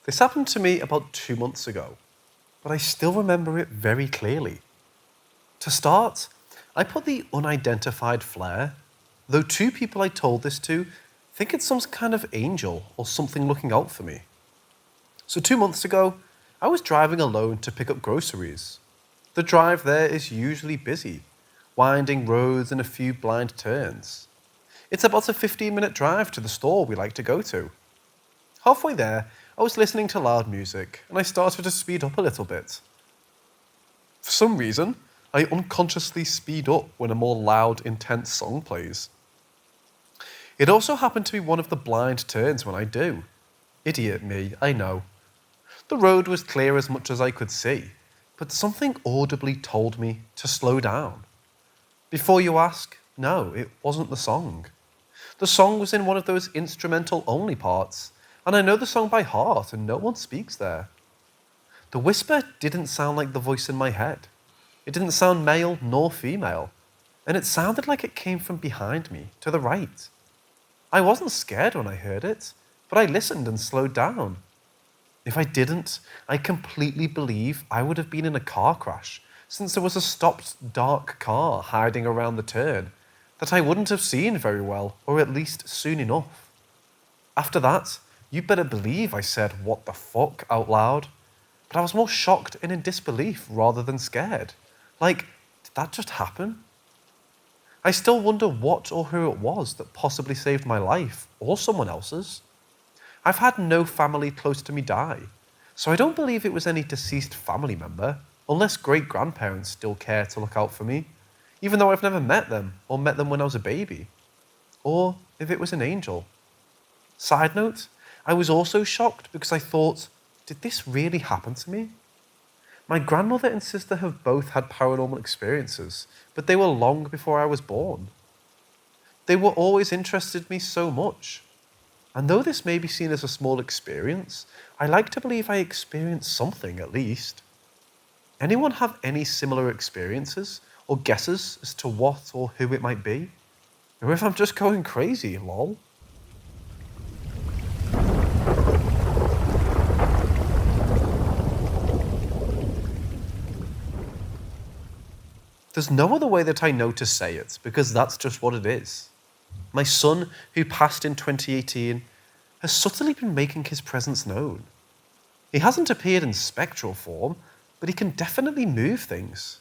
This happened to me about 2 months ago, but I still remember it very clearly. To start, I put the unidentified flare, though two people I told this to think it's some kind of angel or something looking out for me. So 2 months ago, I was driving alone to pick up groceries. The drive there is usually busy, winding roads and a few blind turns. It's about a 15-minute drive to the store we like to go to. Halfway there, I was listening to loud music and I started to speed up a little bit. For some reason, I unconsciously speed up when a more loud, intense song plays. It also happened to be one of the blind turns when I do. Idiot me, I know. The road was clear as much as I could see, but something audibly told me to slow down. Before you ask, no, it wasn't the song. The song was in one of those instrumental-only parts, and I know the song by heart and no one speaks there. The whisper didn't sound like the voice in my head. It didn't sound male nor female, and it sounded like it came from behind me, to the right. I wasn't scared when I heard it, but I listened and slowed down. If I didn't, I completely believe I would have been in a car crash, since there was a stopped dark car hiding around the turn that I wouldn't have seen very well, or at least soon enough. After that, you better believe I said "what the fuck" out loud, but I was more shocked and in disbelief rather than scared. Like, did that just happen? I still wonder what or who it was that possibly saved my life, or someone else's. I've had no family close to me die, so I don't believe it was any deceased family member, unless great-grandparents still care to look out for me, even though I've never met them or met them when I was a baby. Or if it was an angel. Side note, I was also shocked because I thought, did this really happen to me? My grandmother and sister have both had paranormal experiences, but they were long before I was born. They were always interested in me so much. And though this may be seen as a small experience, I like to believe I experienced something at least. Anyone have any similar experiences or guesses as to what or who it might be? Or if I'm just going crazy, lol. There's no other way that I know to say it, because that's just what it is. My son, who passed in 2018, has subtly been making his presence known. He hasn't appeared in spectral form, but he can definitely move things.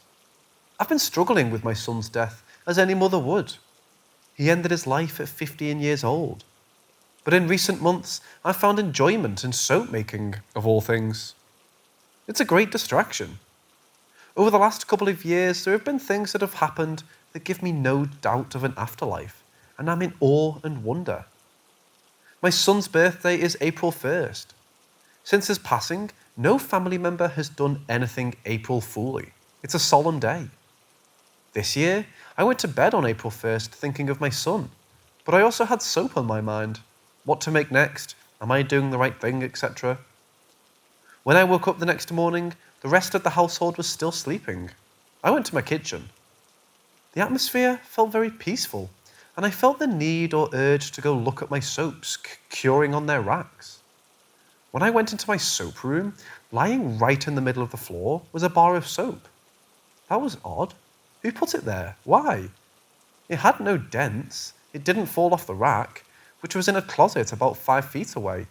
I've been struggling with my son's death, as any mother would. He ended his life at 15 years old. But in recent months, I've found enjoyment in soap making, of all things. It's a great distraction. Over the last couple of years, there have been things that have happened that give me no doubt of an afterlife, and I'm in awe and wonder. My son's birthday is April 1st. Since his passing, no family member has done anything April Fool-y. It's a solemn day. This year, I went to bed on April 1st thinking of my son, but I also had soap on my mind. What to make next? Am I doing the right thing, etc.? When I woke up the next morning, the rest of the household was still sleeping. I went to my kitchen. The atmosphere felt very peaceful, and I felt the need or urge to go look at my soaps curing on their racks. When I went into my soap room, lying right in the middle of the floor was a bar of soap. That was odd. Who put it there? Why? It had no dents. It didn't fall off the rack, which was in a closet about 5 feet away.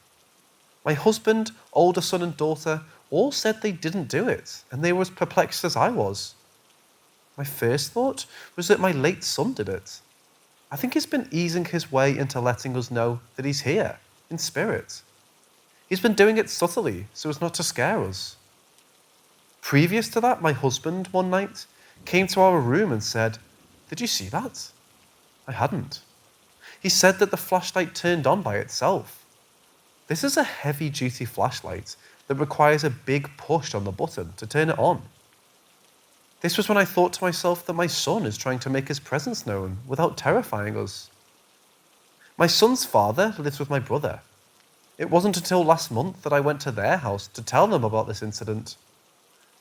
My husband, older son and daughter all said they didn't do it, and they were as perplexed as I was. My first thought was that my late son did it. I think he's been easing his way into letting us know that he's here, in spirit. He's been doing it subtly, so as not to scare us. Previous to that, my husband, one night, came to our room and said, "Did you see that?" I hadn't. He said that the flashlight turned on by itself. This is a heavy-duty flashlight that requires a big push on the button to turn it on. This was when I thought to myself that my son is trying to make his presence known without terrifying us. My son's father lives with my brother. It wasn't until last month that I went to their house to tell them about this incident.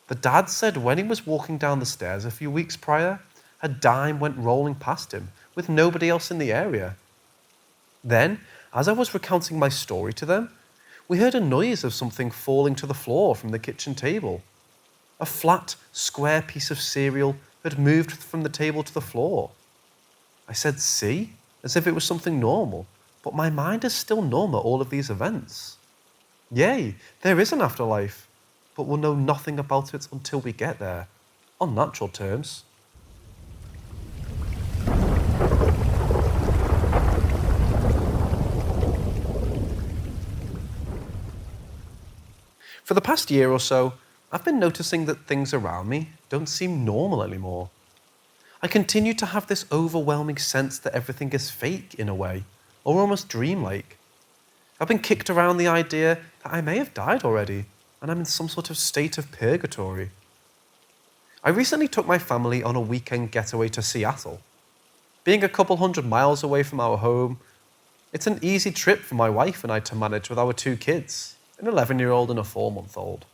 The dad said when he was walking down the stairs a few weeks prior, a dime went rolling past him with nobody else in the area. Then, as I was recounting my story to them, We heard a noise of something falling to the floor from the kitchen table. A flat, square piece of cereal had moved from the table to the floor. I said, "See?" as if it was something normal, but my mind is still numb at all of these events. Yay, there is an afterlife, but we'll know nothing about it until we get there, on natural terms. For the past year or so, I've been noticing that things around me don't seem normal anymore. I continue to have this overwhelming sense that everything is fake in a way, or almost dreamlike. I've been kicked around the idea that I may have died already, and I'm in some sort of state of purgatory. I recently took my family on a weekend getaway to Seattle. Being a couple hundred miles away from our home, it's an easy trip for my wife and I to manage with our two kids, an 11-year-old and a 4-month-old.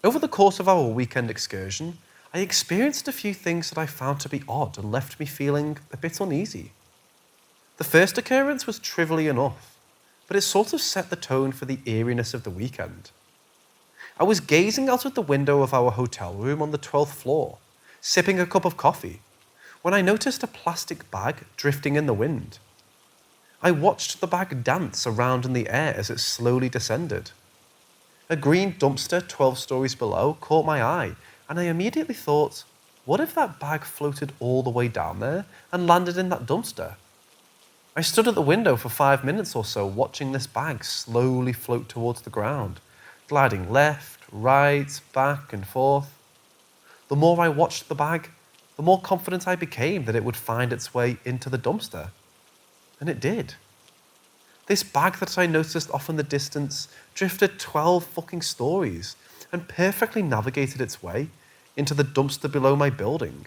Over the course of our weekend excursion, I experienced a few things that I found to be odd and left me feeling a bit uneasy. The first occurrence was trivially enough, but it sort of set the tone for the eeriness of the weekend. I was gazing out of the window of our hotel room on the 12th floor, sipping a cup of coffee, when I noticed a plastic bag drifting in the wind. I watched the bag dance around in the air as it slowly descended. A green dumpster 12 stories below caught my eye, and I immediately thought, what if that bag floated all the way down there and landed in that dumpster? I stood at the window for 5 minutes or so watching this bag slowly float towards the ground, gliding left, right, back and forth. The more I watched the bag, the more confident I became that it would find its way into the dumpster. And it did. This bag that I noticed off in the distance drifted 12 fucking stories and perfectly navigated its way into the dumpster below my building.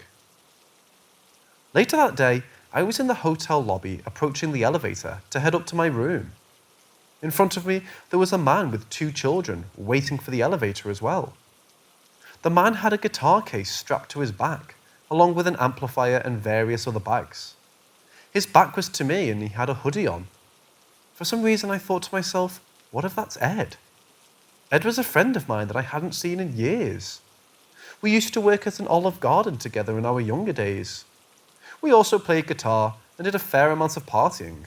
Later that day, I was in the hotel lobby approaching the elevator to head up to my room. In front of me, there was a man with 2 children waiting for the elevator as well. The man had a guitar case strapped to his back, along with an amplifier and various other bags. His back was to me and he had a hoodie on. For some reason I thought to myself, what if that's Ed? Ed was a friend of mine that I hadn't seen in years. We used to work at an Olive Garden together in our younger days. We also played guitar and did a fair amount of partying.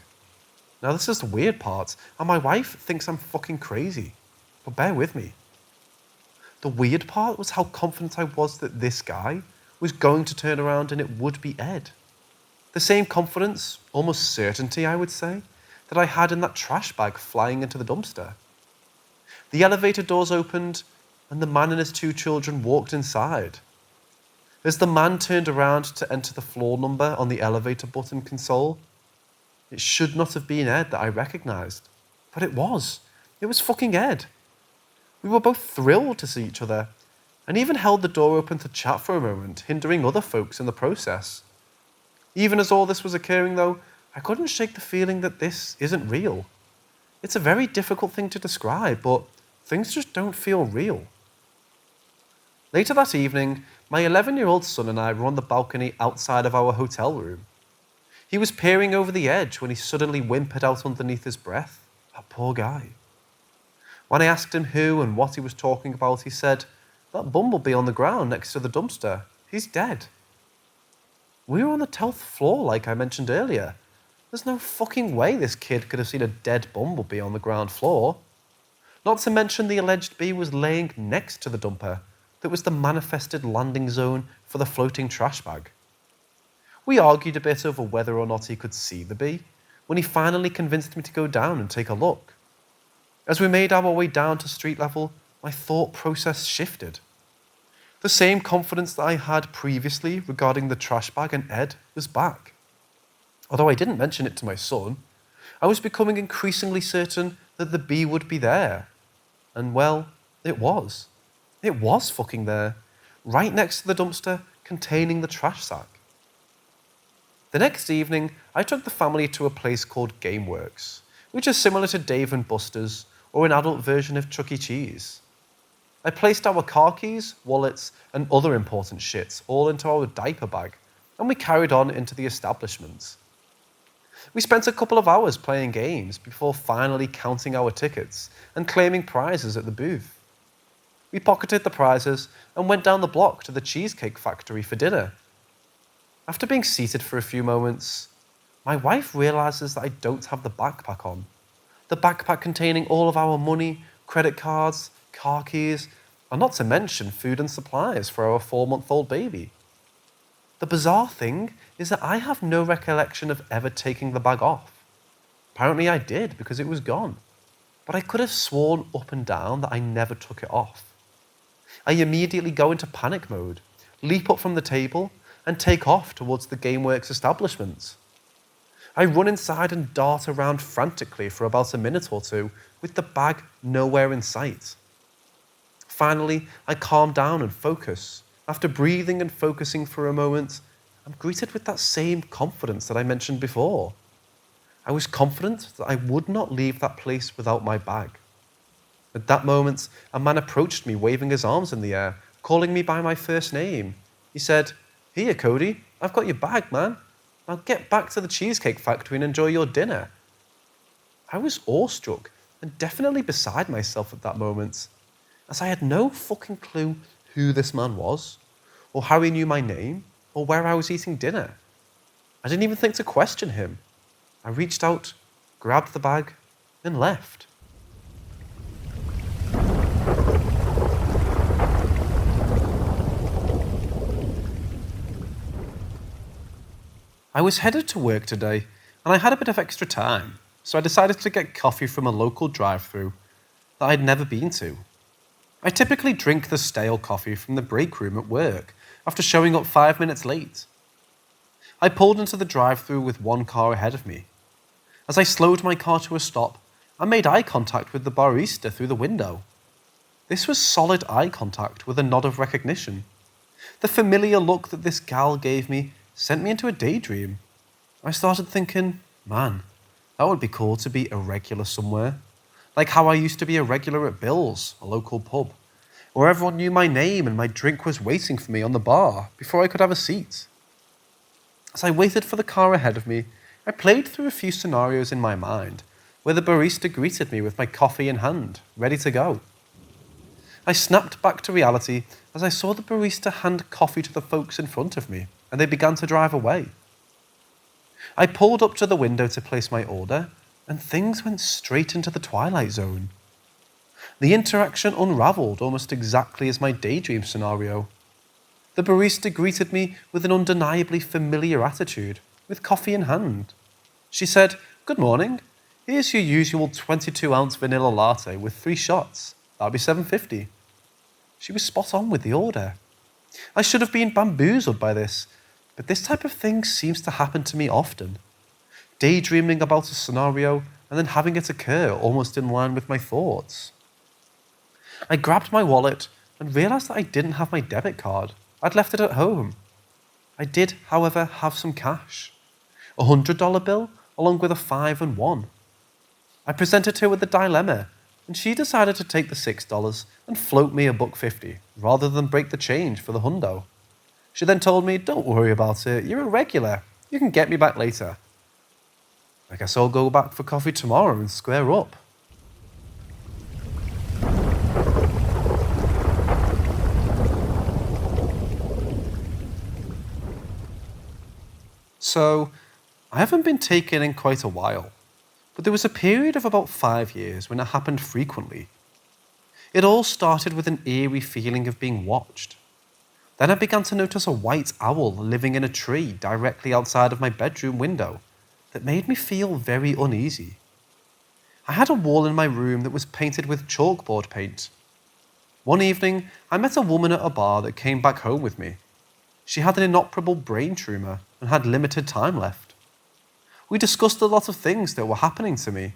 Now this is the weird part, and my wife thinks I'm fucking crazy, but bear with me. The weird part was how confident I was that this guy was going to turn around and it would be Ed. The same confidence, almost certainty I would say, that I had in that trash bag flying into the dumpster. The elevator doors opened and the man and his 2 children walked inside. As the man turned around to enter the floor number on the elevator button console, it should not have been Ed that I recognized, but it was. It was fucking Ed. We were both thrilled to see each other and even held the door open to chat for a moment, hindering other folks in the process. Even as all this was occurring though, I couldn't shake the feeling that this isn't real. It's a very difficult thing to describe, but things just don't feel real. Later that evening, my 11-year-old son and I were on the balcony outside of our hotel room. He was peering over the edge when he suddenly whimpered out underneath his breath. That poor guy. When I asked him who and what he was talking about, he said, "That bumblebee on the ground next to the dumpster, he's dead." We were on the 12th floor, like I mentioned earlier. There's no fucking way this kid could have seen a dead bumblebee on the ground floor. Not to mention the alleged bee was laying next to the dumper that was the manifested landing zone for the floating trash bag. We argued a bit over whether or not he could see the bee, when he finally convinced me to go down and take a look. As we made our way down to street level, my thought process shifted. The same confidence that I had previously regarding the trash bag and Ed was back. Although I didn't mention it to my son, I was becoming increasingly certain that the bee would be there. And well, it was. It was fucking there, right next to the dumpster containing the trash sack. The next evening, I took the family to a place called Gameworks, which is similar to Dave & Buster's or an adult version of Chuck E. Cheese. I placed our car keys, wallets, and other important shit all into our diaper bag, and we carried on into the establishment. We spent a couple of hours playing games before finally counting our tickets and claiming prizes at the booth. We pocketed the prizes and went down the block to the Cheesecake Factory for dinner. After being seated for a few moments, my wife realizes that I don't have the backpack on. The backpack containing all of our money, credit cards, car keys, and not to mention food and supplies for our 4-month-old baby. The bizarre thing is that I have no recollection of ever taking the bag off. Apparently I did because it was gone, but I could have sworn up and down that I never took it off. I immediately go into panic mode, leap up from the table, and take off towards the GameWorks establishment. I run inside and dart around frantically for about a minute or two, with the bag nowhere in sight. Finally, I calm down and focus. After breathing and focusing for a moment, I'm greeted with that same confidence that I mentioned before. I was confident that I would not leave that place without my bag. At that moment, a man approached me waving his arms in the air, calling me by my first name. He said, "Here, Cody, I've got your bag, man. Now get back to the Cheesecake Factory and enjoy your dinner." I was awestruck and definitely beside myself at that moment, as I had no fucking clue who this man was, or how he knew my name, or where I was eating dinner. I didn't even think to question him. I reached out, grabbed the bag, and left. I was headed to work today, and I had a bit of extra time, so I decided to get coffee from a local drive-thru that I'd never been to. I typically drink the stale coffee from the break room at work after showing up 5 minutes late. I pulled into the drive-thru with one car ahead of me. As I slowed my car to a stop, I made eye contact with the barista through the window. This was solid eye contact with a nod of recognition. The familiar look that this gal gave me sent me into a daydream. I started thinking, man, that would be cool to be a regular somewhere. Like how I used to be a regular at Bill's, a local pub, where everyone knew my name and my drink was waiting for me on the bar before I could have a seat. As I waited for the car ahead of me, I played through a few scenarios in my mind where the barista greeted me with my coffee in hand, ready to go. I snapped back to reality as I saw the barista hand coffee to the folks in front of me, and they began to drive away. I pulled up to the window to place my order, and things went straight into the twilight zone. The interaction unraveled almost exactly as my daydream scenario. The barista greeted me with an undeniably familiar attitude, with coffee in hand. She said, "Good morning. Here's your usual 22-ounce vanilla latte with 3 shots. That'll be $7.50. She was spot on with the order. I should have been bamboozled by this, but this type of thing seems to happen to me often. Daydreaming about a scenario and then having it occur almost in line with my thoughts. I grabbed my wallet and realized that I didn't have my debit card. I'd left it at home. I did, however, have some cash. A $100 bill along with a 5 and 1. I presented her with the dilemma, and she decided to take the $6 and float me $1.50 rather than break the change for the hundo. She then told me, "Don't worry about it, you're a regular. You can get me back later." I guess I'll go back for coffee tomorrow and square up. So, I haven't been taken in quite a while, but there was a period of about 5 years when it happened frequently. It all started with an eerie feeling of being watched. Then I began to notice a white owl living in a tree directly outside of my bedroom window that made me feel very uneasy. I had a wall in my room that was painted with chalkboard paint. One evening, I met a woman at a bar that came back home with me. She had an inoperable brain tumour and had limited time left. We discussed a lot of things that were happening to me.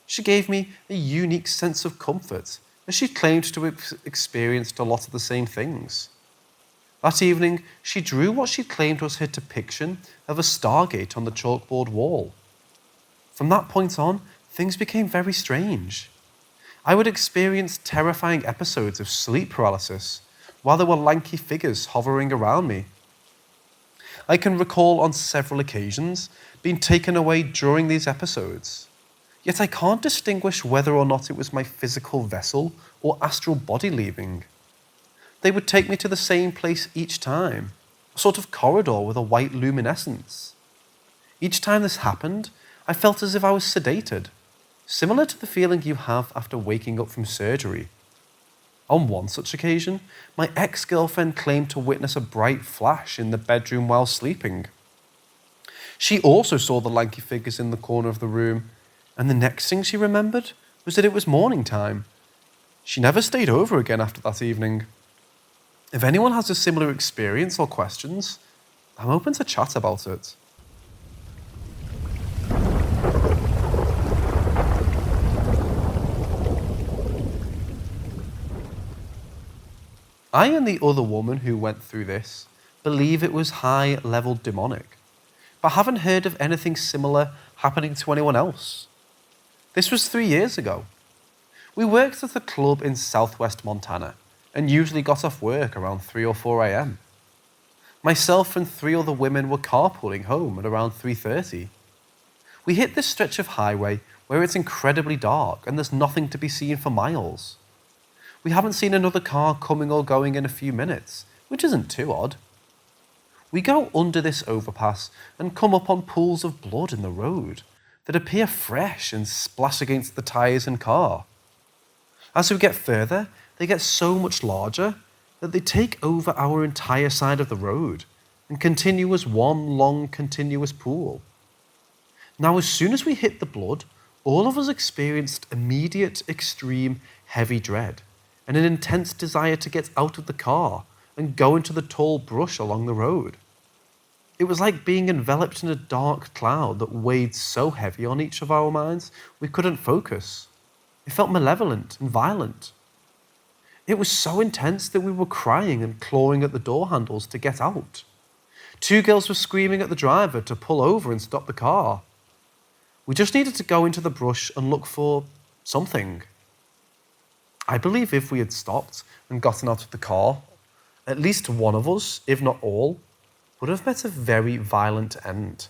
She gave me a unique sense of comfort, as she claimed to have experienced a lot of the same things. That evening, she drew what she claimed was her depiction of a stargate on the chalkboard wall. From that point on, things became very strange. I would experience terrifying episodes of sleep paralysis, while there were lanky figures hovering around me. I can recall on several occasions being taken away during these episodes. Yet I can't distinguish whether or not it was my physical vessel or astral body leaving. They would take me to the same place each time, a sort of corridor with a white luminescence. Each time this happened, I felt as if I was sedated, similar to the feeling you have after waking up from surgery. On one such occasion, my ex-girlfriend claimed to witness a bright flash in the bedroom while sleeping. She also saw the lanky figures in the corner of the room, and the next thing she remembered was that it was morning time. She never stayed over again after that evening. If anyone has a similar experience or questions, I'm open to chat about it. I and the other woman who went through this believe it was high-level demonic, but haven't heard of anything similar happening to anyone else. This was 3 years ago. We worked at a club in southwest Montana and usually got off work around 3 or 4 a.m. Myself and 3 other women were carpooling home at around 3:30. We hit this stretch of highway where it's incredibly dark and there's nothing to be seen for miles. We haven't seen another car coming or going in a few minutes, which isn't too odd. We go under this overpass and come up on pools of blood in the road that appear fresh and splash against the tyres and car. As we get further, they get so much larger that they take over our entire side of the road and continue as one long continuous pool. Now, as soon as we hit the blood, all of us experienced immediate, extreme, heavy dread and an intense desire to get out of the car and go into the tall brush along the road. It was like being enveloped in a dark cloud that weighed so heavy on each of our minds we couldn't focus. It felt malevolent and violent. It was so intense that we were crying and clawing at the door handles to get out. 2 girls were screaming at the driver to pull over and stop the car. We just needed to go into the brush and look for something. I believe if we had stopped and gotten out of the car, at least one of us, if not all, would have met a very violent end.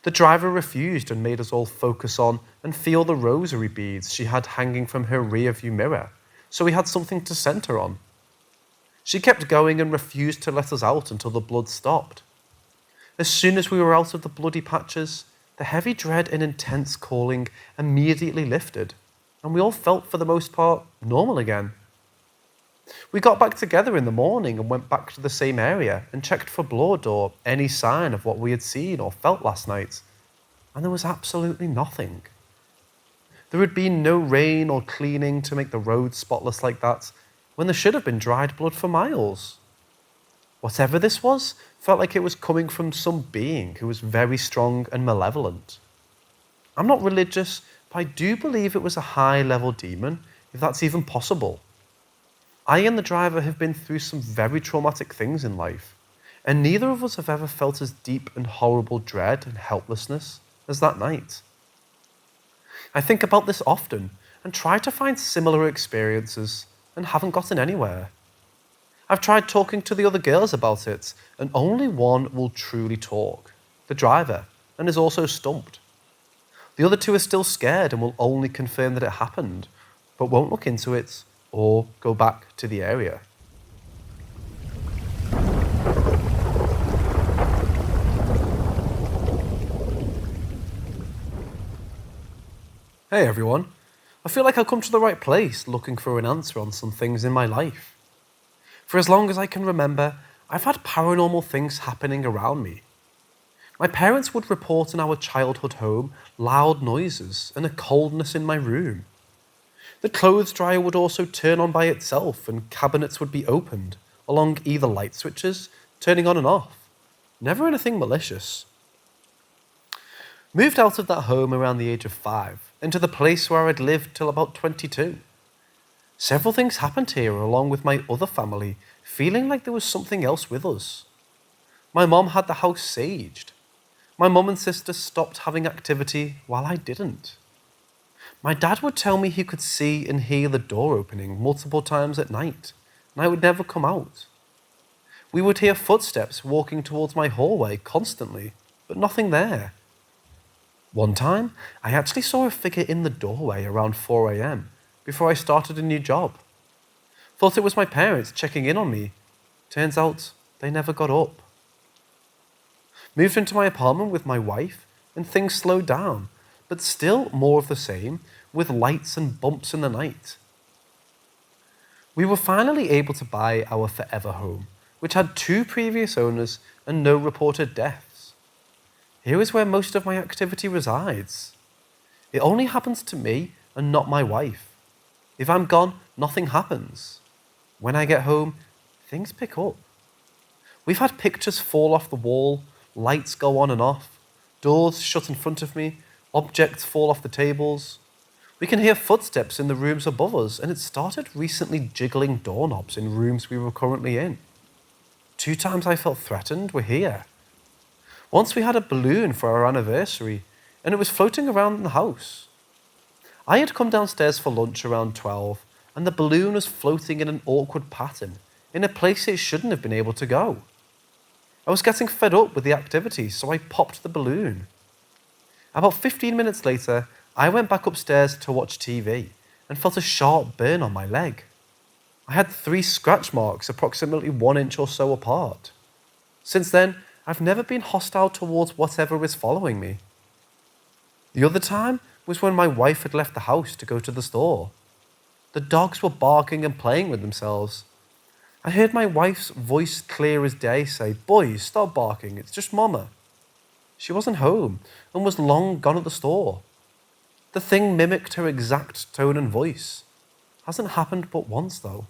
The driver refused and made us all focus on and feel the rosary beads she had hanging from her rear-view mirror, so we had something to center on. She kept going and refused to let us out until the blood stopped. As soon as we were out of the bloody patches, the heavy dread and intense calling immediately lifted, and we all felt, for the most part, normal again. We got back together in the morning and went back to the same area and checked for blood or any sign of what we had seen or felt last night, and there was absolutely nothing. There had been no rain or cleaning to make the roads spotless like that, when there should have been dried blood for miles. Whatever this was felt like it was coming from some being who was very strong and malevolent. I'm not religious, but I do believe it was a high-level demon, if that's even possible. I and the driver have been through some very traumatic things in life, and neither of us have ever felt as deep and horrible dread and helplessness as that night. I think about this often and try to find similar experiences and haven't gotten anywhere. I've tried talking to the other girls about it, and only one will truly talk, the driver, and is also stumped. The other 2 are still scared and will only confirm that it happened, but won't look into it or go back to the area. Hey everyone, I feel like I've come to the right place looking for an answer on some things in my life. For as long as I can remember, I've had paranormal things happening around me. My parents would report in our childhood home loud noises and a coldness in my room. The clothes dryer would also turn on by itself and cabinets would be opened along either light switches, turning on and off. Never anything malicious. Moved out of that home around the age of 5 into the place where I'd lived till about 22. Several things happened here along with my other family, feeling like there was something else with us. My mom had the house saged. My mum and sister stopped having activity while I didn't. My dad would tell me he could see and hear the door opening multiple times at night, and I would never come out. We would hear footsteps walking towards my hallway constantly, but nothing there. One time, I actually saw a figure in the doorway around 4 a.m. before I started a new job. Thought it was my parents checking in on me. Turns out they never got up. Moved into my apartment with my wife, and things slowed down, but still more of the same, with lights and bumps in the night. We were finally able to buy our forever home, which had 2 previous owners and no reported deaths. Here is where most of my activity resides. It only happens to me and not my wife. If I'm gone, nothing happens. When I get home, things pick up. We've had pictures fall off the wall, lights go on and off, doors shut in front of me, objects fall off the tables. We can hear footsteps in the rooms above us, and it started recently jiggling doorknobs in rooms we were currently in. 2 times I felt threatened were here. Once we had a balloon for our anniversary, and it was floating around the house. I had come downstairs for lunch around 12, and the balloon was floating in an awkward pattern, in a place it shouldn't have been able to go. I was getting fed up with the activity, so I popped the balloon. About 15 minutes later, I went back upstairs to watch TV and felt a sharp burn on my leg. I had 3 scratch marks approximately 1 inch or so apart. Since then, I've never been hostile towards whatever is following me. The other time was when my wife had left the house to go to the store. The dogs were barking and playing with themselves. I heard my wife's voice clear as day say, "Boys, stop barking, it's just Mama." She wasn't home and was long gone at the store. The thing mimicked her exact tone and voice. Hasn't happened but once though.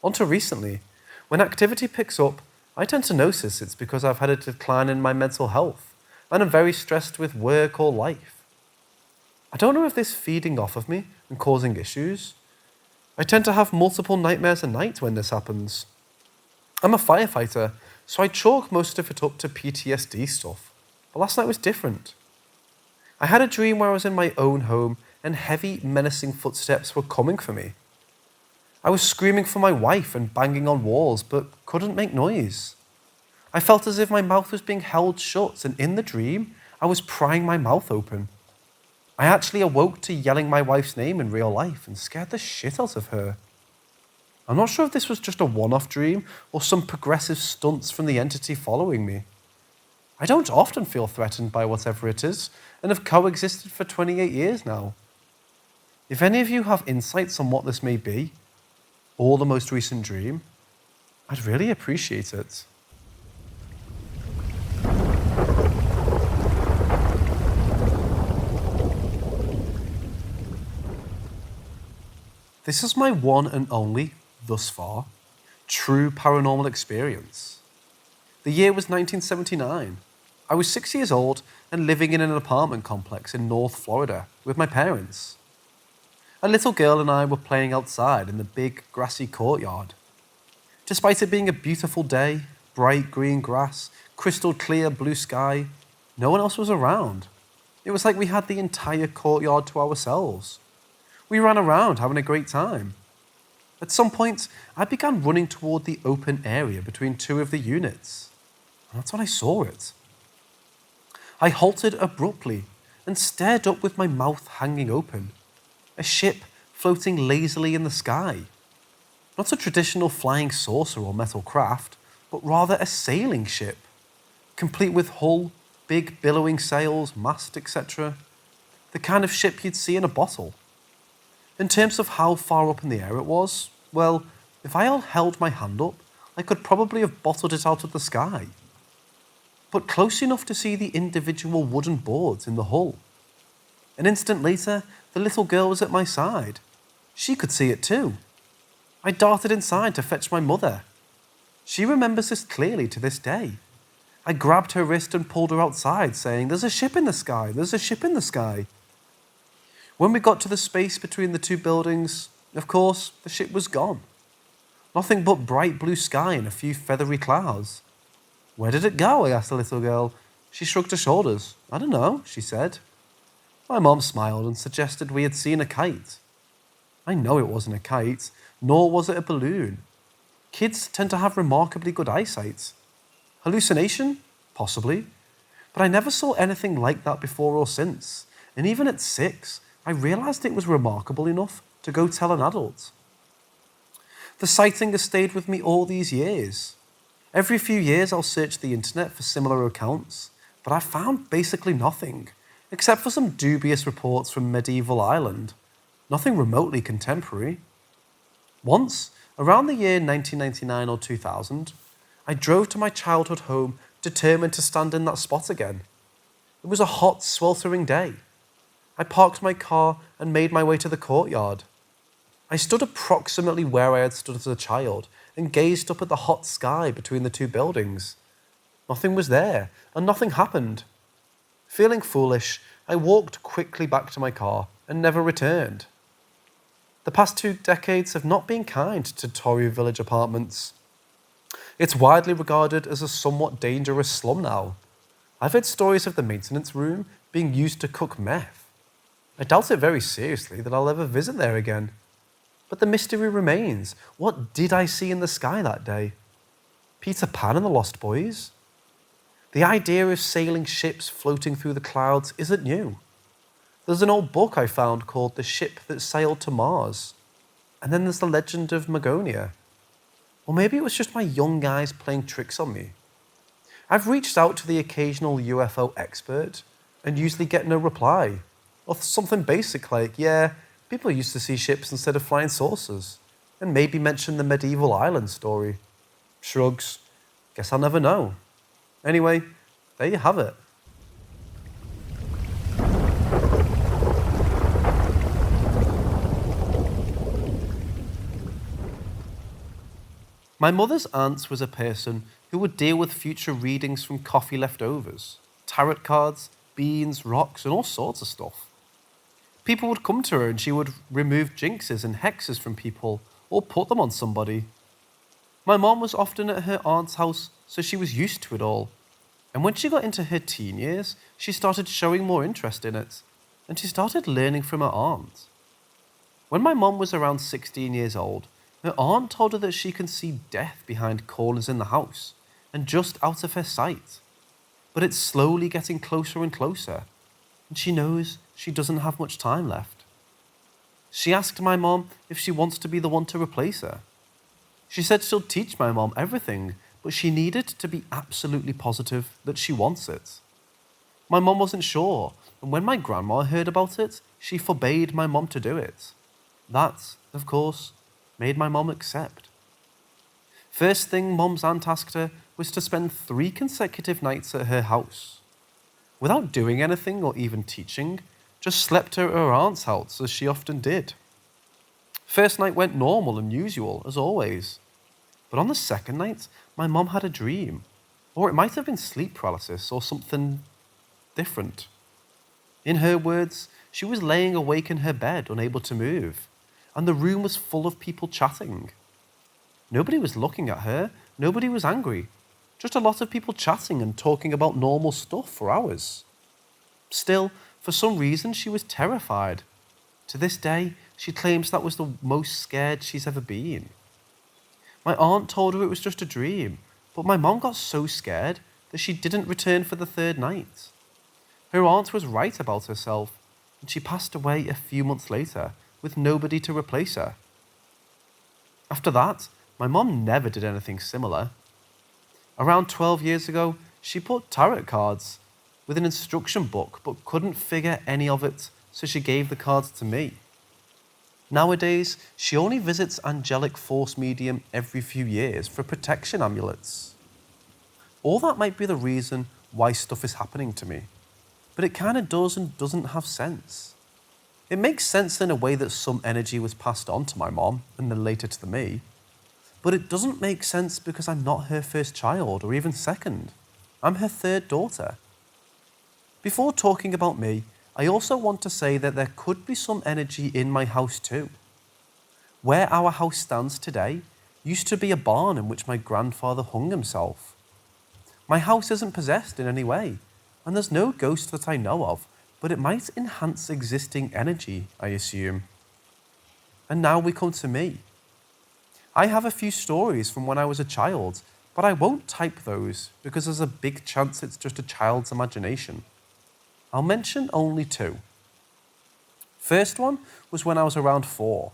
On to recently. When activity picks up, I tend to notice it's because I've had a decline in my mental health and I'm very stressed with work or life. I don't know if this is feeding off of me and causing issues. I tend to have multiple nightmares a night when this happens. I'm a firefighter, so I chalk most of it up to PTSD stuff, but last night was different. I had a dream where I was in my own home and heavy, menacing footsteps were coming for me. I was screaming for my wife and banging on walls, but couldn't make noise. I felt as if my mouth was being held shut, and in the dream, I was prying my mouth open. I actually awoke to yelling my wife's name in real life and scared the shit out of her. I'm not sure if this was just a one-off dream or some progressive stunts from the entity following me. I don't often feel threatened by whatever it is and have coexisted for 28 years now. If any of you have insights on what this may be, or the most recent dream, I'd really appreciate it. This is my one and only, thus far, true paranormal experience. The year was 1979. I was 6 years old and living in an apartment complex in North Florida with my parents. A little girl and I were playing outside in the big grassy courtyard. Despite it being a beautiful day, bright green grass, crystal clear blue sky, no one else was around. It was like we had the entire courtyard to ourselves. We ran around having a great time. At some point, I began running toward the open area between 2 of the units. And that's when I saw it. I halted abruptly and stared up with my mouth hanging open. A ship floating lazily in the sky. Not a traditional flying saucer or metal craft, but rather a sailing ship, complete with hull, big billowing sails, mast, etc. The kind of ship you'd see in a bottle. In terms of how far up in the air it was, well, if I held my hand up, I could probably have bottled it out of the sky. But close enough to see the individual wooden boards in the hull. An instant later, the little girl was at my side. She could see it too. I darted inside to fetch my mother. She remembers this clearly to this day. I grabbed her wrist and pulled her outside, saying, "There's a ship in the sky, there's a ship in the sky." When we got to the space between the 2 buildings, of course, the ship was gone. Nothing but bright blue sky and a few feathery clouds. "Where did it go?" I asked the little girl. She shrugged her shoulders. "I don't know," she said. My mom smiled and suggested we had seen a kite. I know it wasn't a kite, nor was it a balloon. Kids tend to have remarkably good eyesight. Hallucination? Possibly. But I never saw anything like that before or since, and even at 6, I realised it was remarkable enough to go tell an adult. The sighting has stayed with me all these years. Every few years I'll search the internet for similar accounts, but I've found basically nothing, except for some dubious reports from medieval Ireland. Nothing remotely contemporary. Once, around the year 1999 or 2000, I drove to my childhood home determined to stand in that spot again. It was a hot, sweltering day. I parked my car and made my way to the courtyard. I stood approximately where I had stood as a child and gazed up at the hot sky between the two buildings. Nothing was there, and nothing happened. Feeling foolish, I walked quickly back to my car and never returned. The past 2 decades have not been kind to Tory Village apartments. It's widely regarded as a somewhat dangerous slum now. I've heard stories of the maintenance room being used to cook meth. I doubt it very seriously that I'll ever visit there again. But the mystery remains. What did I see in the sky that day? Peter Pan and the Lost Boys? The idea of sailing ships floating through the clouds isn't new. There's an old book I found called The Ship That Sailed to Mars. And then there's the legend of Magonia. Or maybe it was just my young eyes playing tricks on me. I've reached out to the occasional UFO expert and usually get no reply. Or something basic like, yeah, people used to see ships instead of flying saucers. And maybe mention the medieval island story. Shrugs. Guess I'll never know. Anyway, there you have it. My mother's aunt was a person who would deal with future readings from coffee leftovers, tarot cards, beans, rocks, and all sorts of stuff. People would come to her and she would remove jinxes and hexes from people or put them on somebody. My mom was often at her aunt's house, so she was used to it all. And when she got into her teen years, she started showing more interest in it, and she started learning from her aunt. When my mom was around 16 years old, her aunt told her that she can see death behind corners in the house and just out of her sight. But it's slowly getting closer and closer, and she knows she doesn't have much time left. She asked my mom if she wants to be the one to replace her. She said she'll teach my mom everything, but she needed to be absolutely positive that she wants it. My mom wasn't sure, and when my grandma heard about it, she forbade my mom to do it. That, of course, made my mom accept. First thing mom's aunt asked her was to spend 3 consecutive nights at her house. Without doing anything or even teaching, just slept at her aunt's house as she often did. First night went normal and usual, as always. But on the second night, my mom had a dream. Or it might have been sleep paralysis or something different. In her words, she was laying awake in her bed, unable to move, and the room was full of people chatting. Nobody was looking at her, nobody was angry, just a lot of people chatting and talking about normal stuff for hours. Still, for some reason, she was terrified. To this day, she claims that was the most scared she's ever been. My aunt told her it was just a dream, but my mom got so scared that she didn't return for the 3rd night. Her aunt was right about herself, and she passed away a few months later with nobody to replace her. After that, my mom never did anything similar. Around 12 years ago, she put tarot cards with an instruction book but couldn't figure any of it, so she gave the cards to me. Nowadays, she only visits angelic force medium every few years for protection amulets. All that might be the reason why stuff is happening to me, but it kind of does and doesn't have sense. It makes sense in a way that some energy was passed on to my mom and then later to me, but it doesn't make sense because I'm not her first child or even second. I'm her 3rd daughter. Before talking about me, I also want to say that there could be some energy in my house too. Where our house stands today used to be a barn in which my grandfather hung himself. My house isn't possessed in any way, and there's no ghost that I know of, but it might enhance existing energy, I assume. And now we come to me. I have a few stories from when I was a child, but I won't type those because there's a big chance it's just a child's imagination. I'll mention only two. First one was when I was around 4.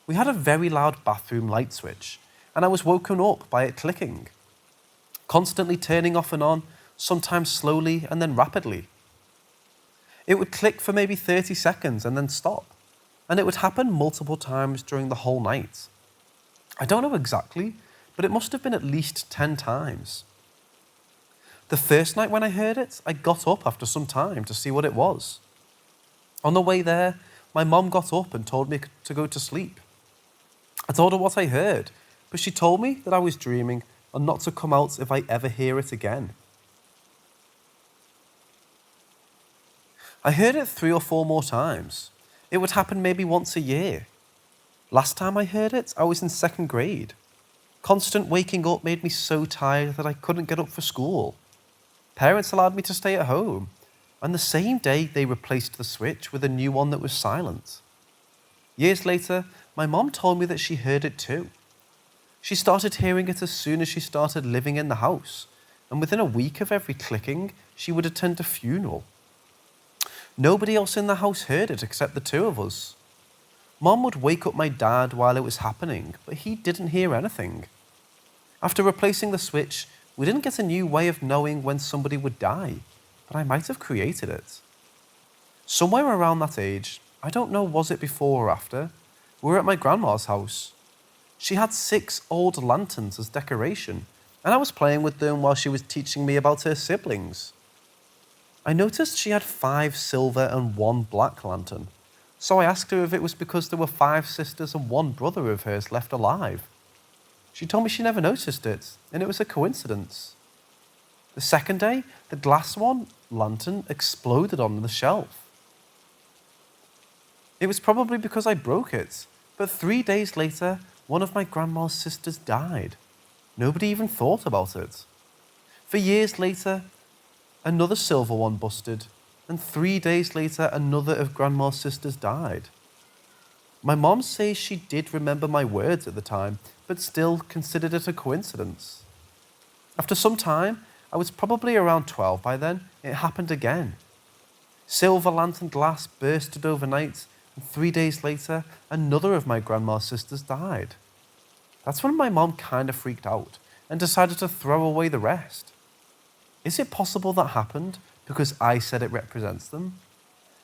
We had a very loud bathroom light switch, and I was woken up by it clicking, constantly turning off and on, sometimes slowly and then rapidly. It would click for maybe 30 seconds and then stop, and it would happen multiple times during the whole night. I don't know exactly, but it must have been at least 10 times. The first night when I heard it, I got up after some time to see what it was. On the way there, my mom got up and told me to go to sleep. I told her what I heard, but she told me that I was dreaming and not to come out if I ever hear it again. I heard it 3 or 4 more times. It would happen maybe once a year. Last time I heard it, I was in 2nd grade. Constant waking up made me so tired that I couldn't get up for school. Parents allowed me to stay at home, and the same day they replaced the switch with a new one that was silent. Years later, my mom told me that she heard it too. She started hearing it as soon as she started living in the house, and within a week of every clicking, she would attend a funeral. Nobody else in the house heard it except the 2 of us. Mom would wake up my dad while it was happening, but he didn't hear anything. After replacing the switch, we didn't get a new way of knowing when somebody would die, but I might have created it. Somewhere around that age, I don't know was it before or after, we were at my grandma's house. She had 6 old lanterns as decoration, and I was playing with them while she was teaching me about her siblings. I noticed she had 5 silver and 1 black lantern, so I asked her if it was because there were 5 sisters and 1 brother of hers left alive. She told me she never noticed it, and it was a coincidence. The second day, the glass lantern exploded on the shelf. It was probably because I broke it, but 3 days later, one of my grandma's sisters died. Nobody even thought about it. For years later, another silver one busted, and 3 days later, another of grandma's sisters died. My mom says she did remember my words at the time, but still considered it a coincidence. After some time, I was probably around 12 by then, it happened again. Silver lantern glass bursted overnight, and 3 days later, another of my grandma's sisters died. That's when my mom kind of freaked out and decided to throw away the rest. Is it possible that happened because I said it represents them?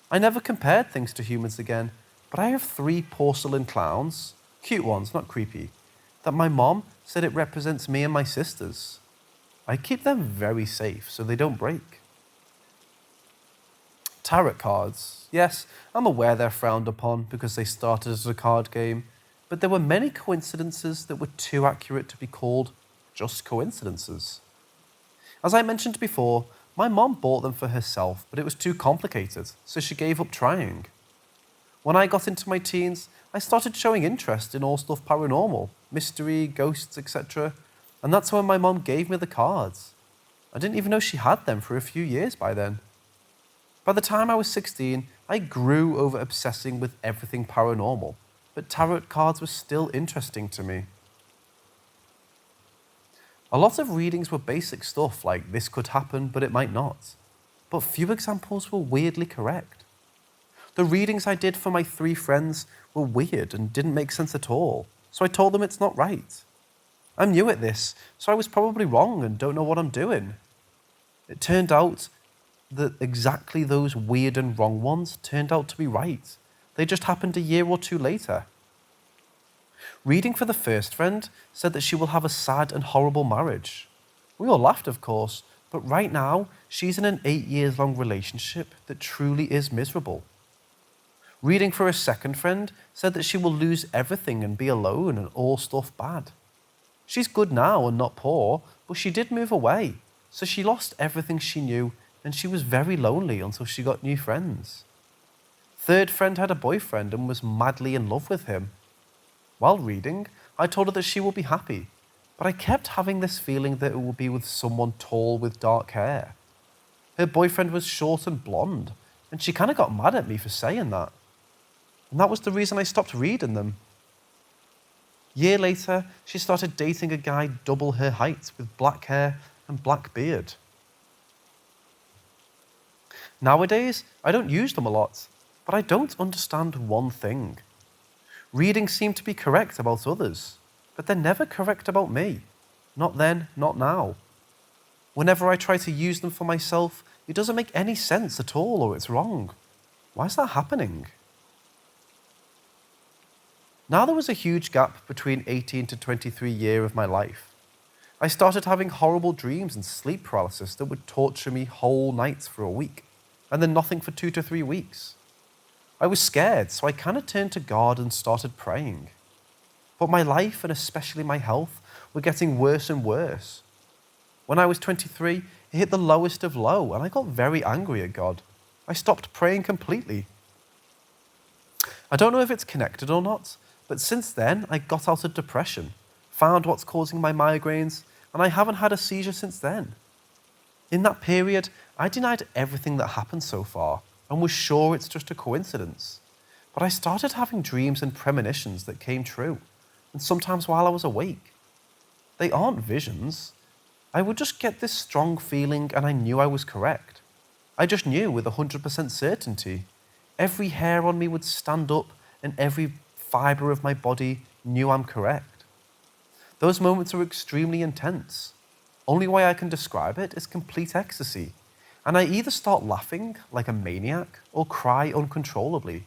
I never compared things to humans again, but I have 3 porcelain clowns, cute ones, not creepy, that my mom said it represents me and my sisters. I keep them very safe so they don't break. Tarot cards. Yes, I'm aware they're frowned upon because they started as a card game, but there were many coincidences that were too accurate to be called just coincidences. As I mentioned before, my mom bought them for herself, but it was too complicated, so she gave up trying. When I got into my teens, I started showing interest in all stuff paranormal, mystery, ghosts, etc. And that's when my mom gave me the cards. I didn't even know she had them for a few years by then. By the time I was 16, I grew over obsessing with everything paranormal, but tarot cards were still interesting to me. A lot of readings were basic stuff like this could happen but it might not, but few examples were weirdly correct. The readings I did for my 3 friends were weird and didn't make sense at all, so I told them it's not right. I'm new at this, so I was probably wrong and don't know what I'm doing. It turned out that exactly those weird and wrong ones turned out to be right. They just happened a year or 2 later. Reading for the first friend said that she will have a sad and horrible marriage. We all laughed, of course, but right now she's in an 8-year-long relationship that truly is miserable. Reading for a second friend said that she will lose everything and be alone and all stuff bad. She's good now and not poor, but she did move away, so she lost everything she knew and she was very lonely until she got new friends. Third friend had a boyfriend and was madly in love with him. While reading, I told her that she will be happy, but I kept having this feeling that it would be with someone tall with dark hair. Her boyfriend was short and blonde, and she kind of got mad at me for saying that. And that was the reason I stopped reading them. Year later, she started dating a guy double her height with black hair and black beard. Nowadays, I don't use them a lot, but I don't understand one thing. Readings seem to be correct about others, but they're never correct about me. Not then, not now. Whenever I try to use them for myself, it doesn't make any sense at all or it's wrong. Why is that happening? Now there was a huge gap between 18 to 23 years of my life. I started having horrible dreams and sleep paralysis that would torture me whole nights for a week, and then nothing for 2 to 3 weeks. I was scared, so I kind of turned to God and started praying. But my life, and especially my health, were getting worse and worse. When I was 23, it hit the lowest of low, and I got very angry at God. I stopped praying completely. I don't know if it's connected or not, but since then, I got out of depression, found what's causing my migraines, and I haven't had a seizure since then. In that period, I denied everything that happened so far and was sure it's just a coincidence. But I started having dreams and premonitions that came true, and sometimes while I was awake. They aren't visions. I would just get this strong feeling and I knew I was correct. I just knew with 100% certainty. Every hair on me would stand up and every fibre of my body knew I'm correct. Those moments are extremely intense. Only way I can describe it is complete ecstasy, and I either start laughing like a maniac or cry uncontrollably.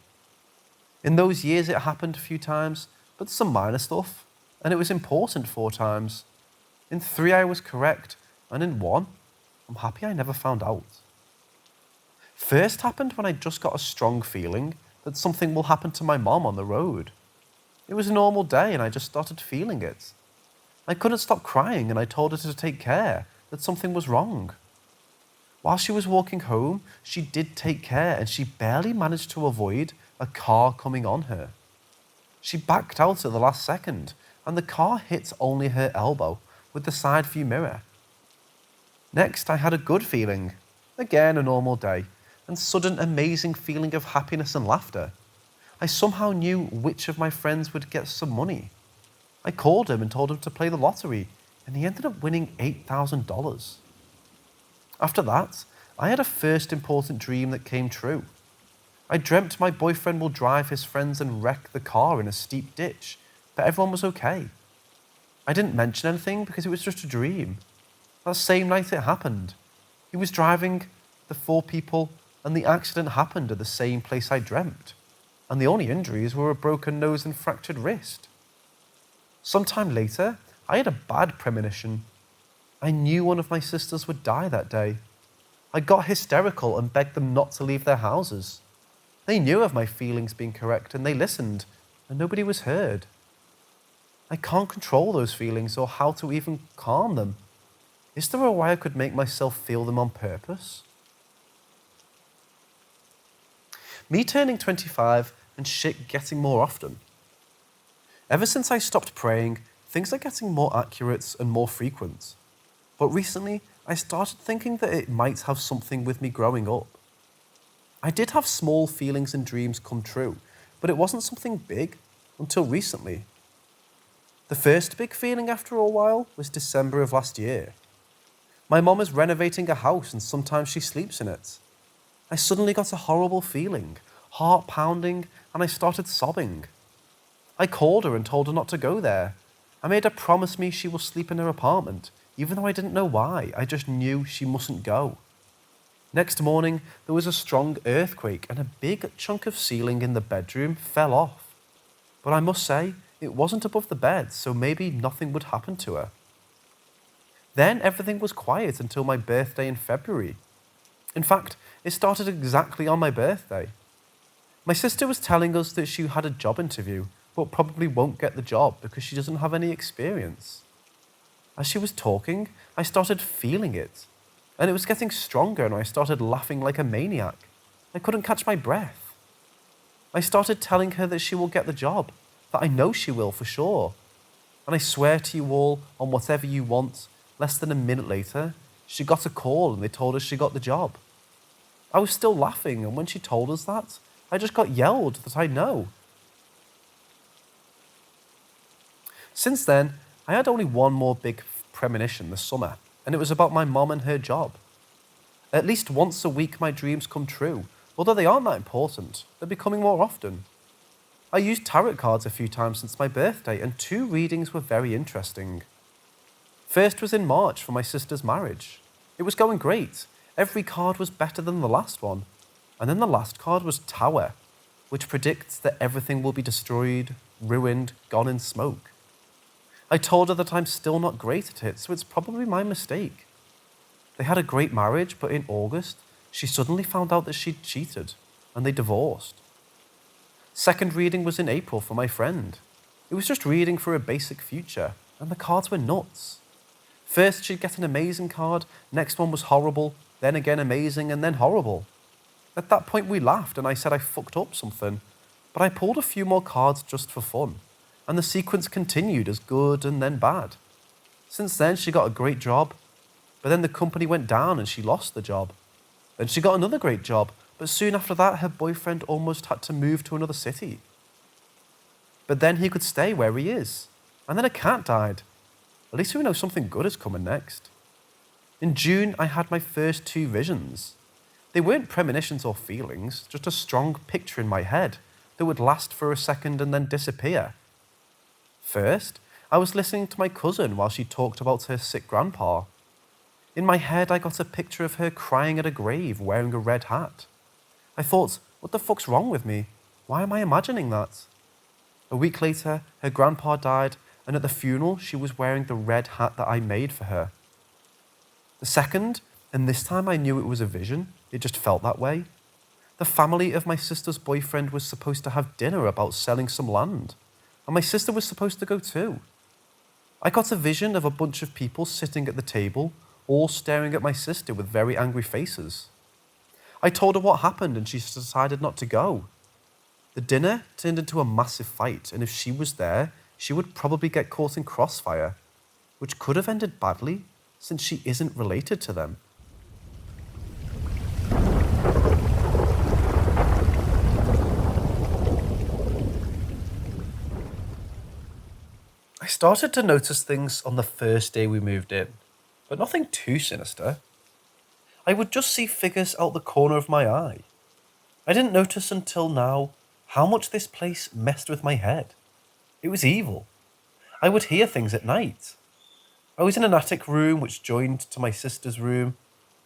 In those years it happened a few times, but some minor stuff, and it was important 4 times. In 3 I was correct, and in 1, I'm happy I never found out. First happened when I just got a strong feeling that something will happen to my mom on the road. It was a normal day and I just started feeling it. I couldn't stop crying and I told her to take care, that something was wrong. While she was walking home, she did take care and she barely managed to avoid a car coming on her. She backed out at the last second and the car hit only her elbow with the side view mirror. Next, I had a good feeling, again a normal day, and sudden amazing feeling of happiness and laughter. I somehow knew which of my friends would get some money. I called him and told him to play the lottery, and he ended up winning $8,000. After that, I had a first important dream that came true. I dreamt my boyfriend will drive his friends and wreck the car in a steep ditch, but everyone was okay. I didn't mention anything because it was just a dream. That same night it happened. He was driving the 4 people and the accident happened at the same place I dreamt. And the only injuries were a broken nose and fractured wrist. Sometime later, I had a bad premonition. I knew one of my sisters would die that day. I got hysterical and begged them not to leave their houses. They knew of my feelings being correct and they listened, and nobody was heard. I can't control those feelings or how to even calm them. Is there a way I could make myself feel them on purpose? Me turning 25 and shit getting more often. Ever since I stopped praying, things are getting more accurate and more frequent. But recently, I started thinking that it might have something with me growing up. I did have small feelings and dreams come true, but it wasn't something big until recently. The first big feeling after a while was December of last year. My mom is renovating a house and sometimes she sleeps in it. I suddenly got a horrible feeling, heart pounding, and I started sobbing. I called her and told her not to go there. I made her promise me she will sleep in her apartment, even though I didn't know why. I just knew she mustn't go. Next morning, there was a strong earthquake and a big chunk of ceiling in the bedroom fell off. But I must say, it wasn't above the bed, so maybe nothing would happen to her. Then everything was quiet until my birthday in February. In fact, it started exactly on my birthday. My sister was telling us that she had a job interview, but probably won't get the job because she doesn't have any experience. As she was talking, I started feeling it, and it was getting stronger and I started laughing like a maniac. I couldn't catch my breath. I started telling her that she will get the job, that I know she will for sure. And I swear to you all, on whatever you want, less than a minute later, she got a call and they told us she got the job. I was still laughing, and when she told us that, I just got yelled that I know. Since then, I had only one more big premonition this summer, and it was about my mom and her job. At least once a week, my dreams come true. Although they aren't that important, they're becoming more often. I used tarot cards a few times since my birthday, and two readings were very interesting. First was in March for my sister's marriage. It was going great. Every card was better than the last one. And then the last card was Tower, which predicts that everything will be destroyed, ruined, gone in smoke. I told her that I'm still not great at it, so it's probably my mistake. They had a great marriage, but in August, she suddenly found out that she'd cheated, and they divorced. Second reading was in April for my friend. It was just reading for a basic future, and the cards were nuts. First, she'd get an amazing card, next one was horrible, then again amazing, and then horrible. At that point, we laughed, and I said I fucked up something, but I pulled a few more cards just for fun, and the sequence continued as good and then bad. Since then, she got a great job, but then the company went down and she lost the job. Then she got another great job, but soon after that, her boyfriend almost had to move to another city. But then he could stay where he is, and then a cat died. At least we know something good is coming next. In June, I had my first two visions. They weren't premonitions or feelings, just a strong picture in my head that would last for a second and then disappear. First, I was listening to my cousin while she talked about her sick grandpa. In my head, I got a picture of her crying at a grave wearing a red hat. I thought, what the fuck's wrong with me? Why am I imagining that? A week later, her grandpa died, and at the funeral, she was wearing the red hat that I made for her. The second, and this time I knew it was a vision, it just felt that way. The family of my sister's boyfriend was supposed to have dinner about selling some land, and my sister was supposed to go too. I got a vision of a bunch of people sitting at the table, all staring at my sister with very angry faces. I told her what happened and she decided not to go. The dinner turned into a massive fight, and if she was there, she would probably get caught in crossfire, which could have ended badly since she isn't related to them. I started to notice things on the first day we moved in, but nothing too sinister. I would just see figures out the corner of my eye. I didn't notice until now how much this place messed with my head. It was evil. I would hear things at night. I was in an attic room which joined to my sister's room.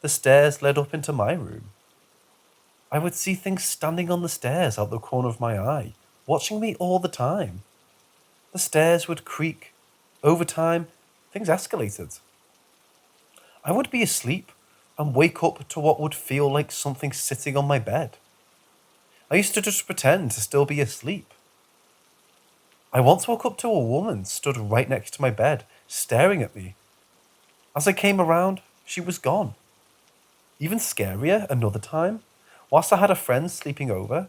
The stairs led up into my room. I would see things standing on the stairs out the corner of my eye, watching me all the time. The stairs would creak. Over time, things escalated. I would be asleep and wake up to what would feel like something sitting on my bed. I used to just pretend to still be asleep. I once woke up to a woman stood right next to my bed, staring at me. As I came around, she was gone. Even scarier, another time, whilst I had a friend sleeping over,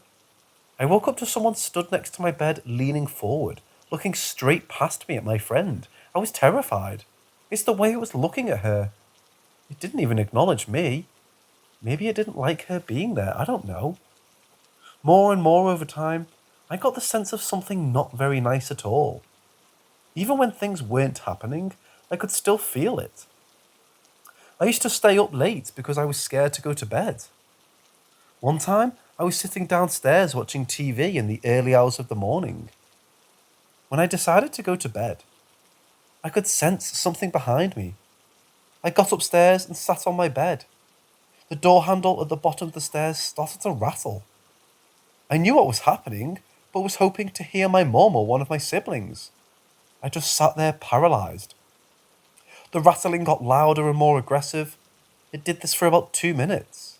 I woke up to someone stood next to my bed, leaning forward, looking straight past me at my friend. I was terrified. It's the way it was looking at her. It didn't even acknowledge me. Maybe it didn't like her being there, I don't know. More and more over time, I got the sense of something not very nice at all. Even when things weren't happening, I could still feel it. I used to stay up late because I was scared to go to bed. One time, I was sitting downstairs watching TV in the early hours of the morning. When I decided to go to bed, I could sense something behind me. I got upstairs and sat on my bed. The door handle at the bottom of the stairs started to rattle. I knew what was happening, but was hoping to hear my mum or one of my siblings. I just sat there paralysed. The rattling got louder and more aggressive. It did this for about 2 minutes.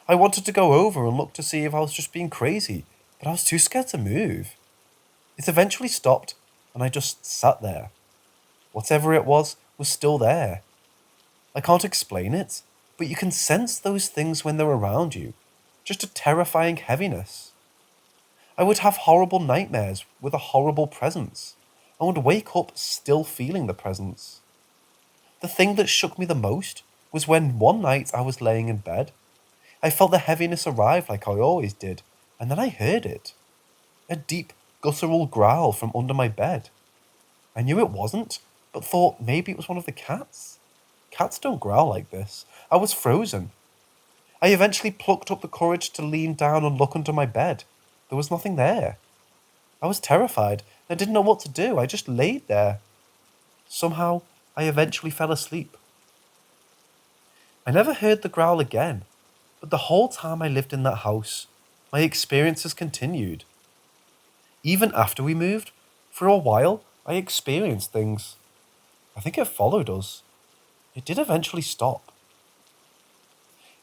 I wanted to go over and look to see if I was just being crazy, but I was too scared to move. It eventually stopped, and I just sat there. Whatever it was still there. I can't explain it, but you can sense those things when they're around you. Just a terrifying heaviness. I would have horrible nightmares with a horrible presence, and would wake up still feeling the presence. The thing that shook me the most was when one night I was laying in bed. I felt the heaviness arrive like I always did, and then I heard it. A deep, guttural growl from under my bed. I knew it wasn't, but thought maybe it was one of the cats. Cats don't growl like this. I was frozen. I eventually plucked up the courage to lean down and look under my bed. There was nothing there. I was terrified. I didn't know what to do. I just laid there. Somehow, I eventually fell asleep. I never heard the growl again, but the whole time I lived in that house, my experiences continued. Even after we moved, for a while, I experienced things. I think it followed us. It did eventually stop.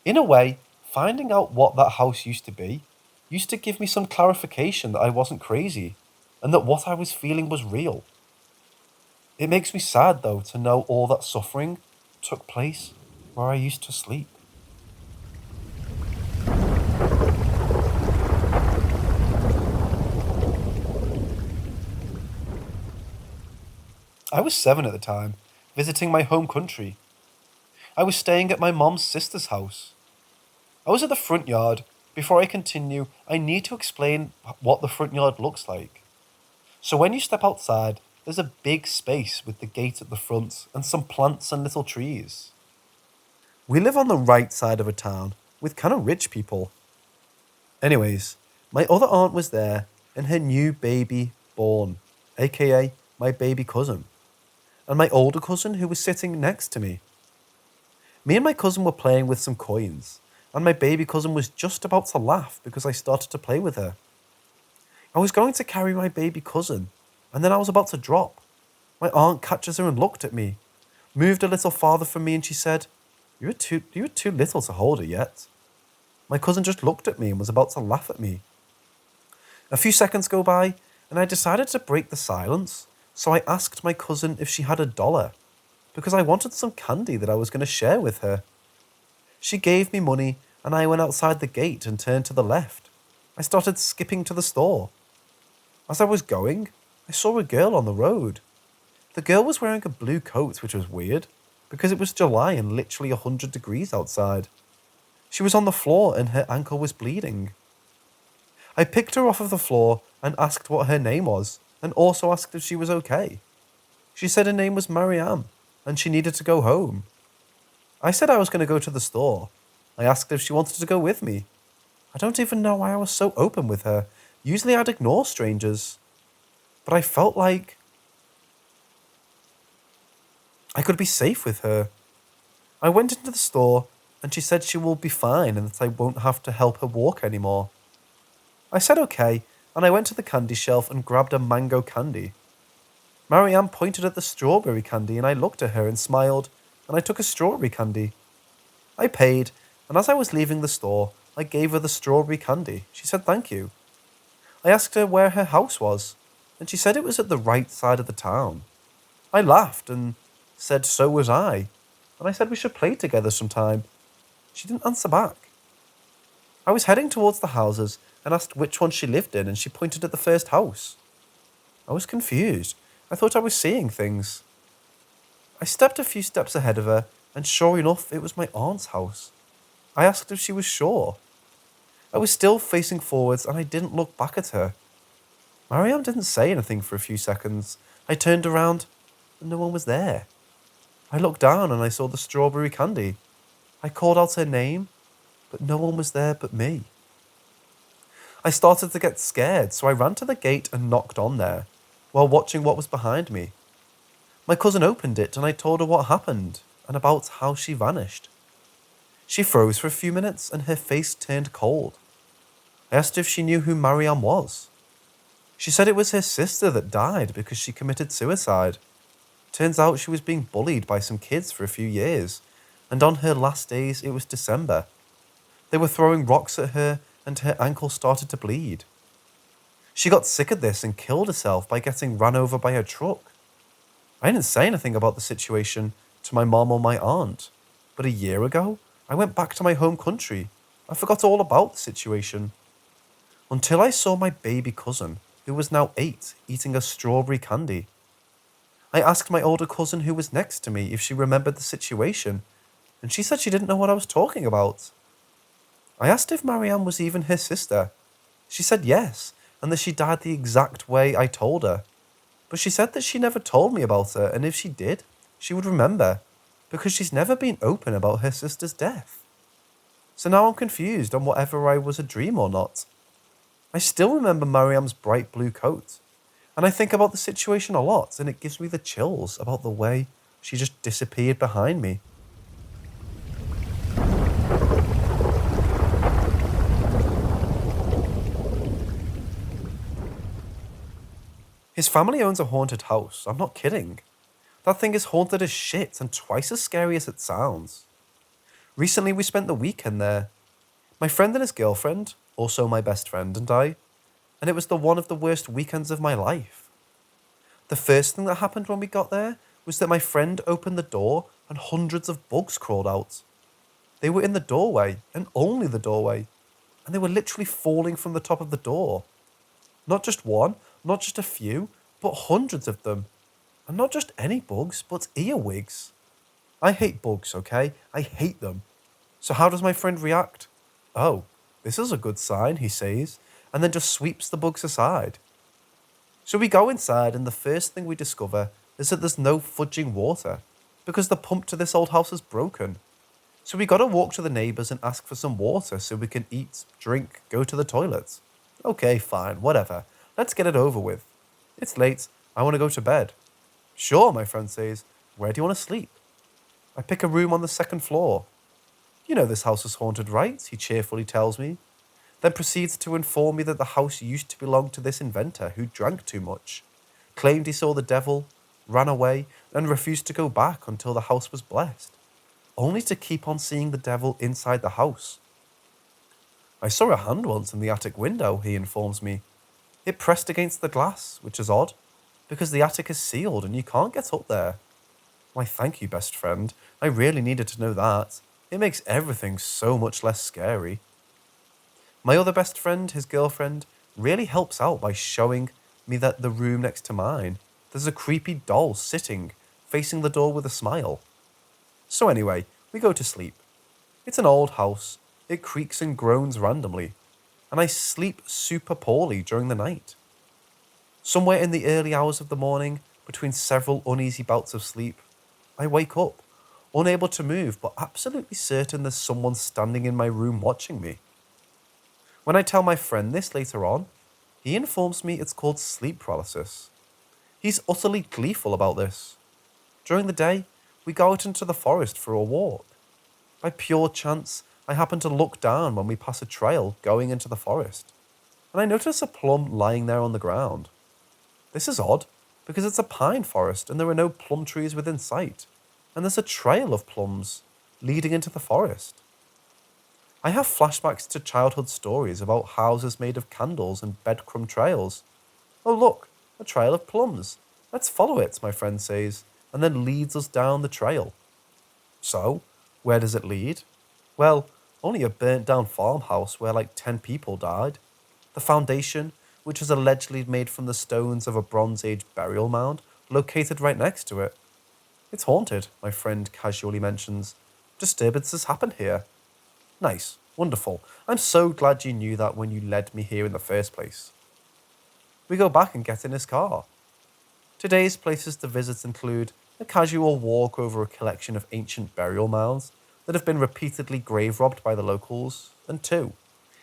In a way, finding out what that house used to be used to give me some clarification that I wasn't crazy and that what I was feeling was real. It makes me sad, though, to know all that suffering took place where I used to sleep. I was 7 at the time, visiting my home country. I was staying at my mom's sister's house. I was at the front yard. Before I continue, I need to explain what the front yard looks like. So when you step outside, there's a big space with the gate at the front and some plants and little trees. We live on the right side of a town with kind of rich people. Anyways, my other aunt was there and her new baby born, aka my baby cousin, and my older cousin who was sitting next to me. Me and my cousin were playing with some coins, and my baby cousin was just about to laugh because I started to play with her. I was going to carry my baby cousin, and then I was about to drop. My aunt catches her and looked at me, moved a little farther from me, and she said, you were too little to hold her yet." My cousin just looked at me and was about to laugh at me. A few seconds go by, and I decided to break the silence, so I asked my cousin if she had $1, because I wanted some candy that I was going to share with her. She gave me money, and I went outside the gate and turned to the left. I started skipping to the store. As I was going, I saw a girl on the road. The girl was wearing a blue coat, which was weird, because it was July and literally 100 degrees outside. She was on the floor and her ankle was bleeding. I picked her off of the floor and asked what her name was, and also asked if she was okay. She said her name was Marianne, and she needed to go home. I said I was going to go to the store. I asked if she wanted to go with me. I don't even know why I was so open with her. Usually I'd ignore strangers. But I felt like I could be safe with her. I went into the store, and she said she will be fine and that I won't have to help her walk anymore. I said okay, and I went to the candy shelf and grabbed a mango candy. Marianne pointed at the strawberry candy, and I looked at her and smiled, and I took a strawberry candy. I paid, and as I was leaving the store, I gave her the strawberry candy. She said thank you. I asked her where her house was, and she said it was at the right side of the town. I laughed and said so was I, and I said we should play together sometime. She didn't answer back. I was heading towards the houses and asked which one she lived in, and she pointed at the first house. I was confused. I thought I was seeing things. I stepped a few steps ahead of her, and sure enough, it was my aunt's house. I asked if she was sure. I was still facing forwards, and I didn't look back at her. Mariam didn't say anything for a few seconds. I turned around, and no one was there. I looked down, and I saw the strawberry candy. I called out her name, but no one was there but me. I started to get scared, so I ran to the gate and knocked on there, while watching what was behind me. My cousin opened it, and I told her what happened, and about how she vanished. She froze for a few minutes, and her face turned cold. I asked if she knew who Mariam was. She said it was her sister that died because she committed suicide. Turns out she was being bullied by some kids for a few years, and on her last days it was December. They were throwing rocks at her, and her ankle started to bleed. She got sick of this and killed herself by getting ran over by a truck. I didn't say anything about the situation to my mom or my aunt, but a year ago, I went back to my home country. I forgot all about the situation. Until I saw my baby cousin, who was now 8, eating a strawberry candy. I asked my older cousin who was next to me if she remembered the situation, and she said she didn't know what I was talking about. I asked if Marianne was even her sister. She said yes, and that she died the exact way I told her. But she said that she never told me about it, and if she did, she would remember, because she's never been open about her sister's death. So now I'm confused on whatever I was a dream or not. I still remember Mariam's bright blue coat, and I think about the situation a lot, and it gives me the chills about the way she just disappeared behind me. His family owns a haunted house, I'm not kidding. That thing is haunted as shit and twice as scary as it sounds. Recently we spent the weekend there. My friend and his girlfriend, also my best friend, and I, and it was one of the worst weekends of my life. The first thing that happened when we got there was that my friend opened the door and hundreds of bugs crawled out. They were in the doorway, and only the doorway, and they were literally falling from the top of the door. Not just one, not just a few, but hundreds of them. And not just any bugs, but earwigs. I hate bugs, okay? I hate them. So how does my friend react? Oh, this is a good sign, he says, and then just sweeps the bugs aside. So we go inside, and the first thing we discover is that there's no fudging water, because the pump to this old house is broken. So we gotta walk to the neighbours and ask for some water so we can eat, drink, go to the toilet. Okay, fine, whatever. Let's get it over with. It's late, I want to go to bed. Sure, my friend says, where do you want to sleep? I pick a room on the second floor. You know this house is haunted, right? He cheerfully tells me, then proceeds to inform me that the house used to belong to this inventor who drank too much, claimed he saw the devil, ran away, and refused to go back until the house was blessed, only to keep on seeing the devil inside the house. I saw a hand once in the attic window, he informs me. It pressed against the glass, which is odd, because the attic is sealed and you can't get up there. Why, thank you, best friend. I really needed to know that. It makes everything so much less scary. My other best friend, his girlfriend, really helps out by showing me that the room next to mine, there's a creepy doll sitting, facing the door with a smile. So anyway, we go to sleep. It's an old house. It creaks and groans randomly, and I sleep super poorly during the night. Somewhere in the early hours of the morning, between several uneasy bouts of sleep, I wake up, unable to move, but absolutely certain there's someone standing in my room watching me. When I tell my friend this later on, he informs me it's called sleep paralysis. He's utterly gleeful about this. During the day, we go out into the forest for a walk. By pure chance, I happen to look down when we pass a trail going into the forest, and I notice a plum lying there on the ground. This is odd, because it's a pine forest and there are no plum trees within sight, and there's a trail of plums leading into the forest. I have flashbacks to childhood stories about houses made of candles and breadcrumb trails. Oh look, a trail of plums. Let's follow it, my friend says, and then leads us down the trail. So, where does it lead? Well, only a burnt down farmhouse where like 10 people died. The foundation, which is allegedly made from the stones of a Bronze Age burial mound, located right next to it. It's haunted, my friend casually mentions. Disturbances happen here. Nice, wonderful. I'm so glad you knew that when you led me here in the first place. We go back and get in his car. Today's places to visit include a casual walk over a collection of ancient burial mounds that have been repeatedly grave robbed by the locals, and 2,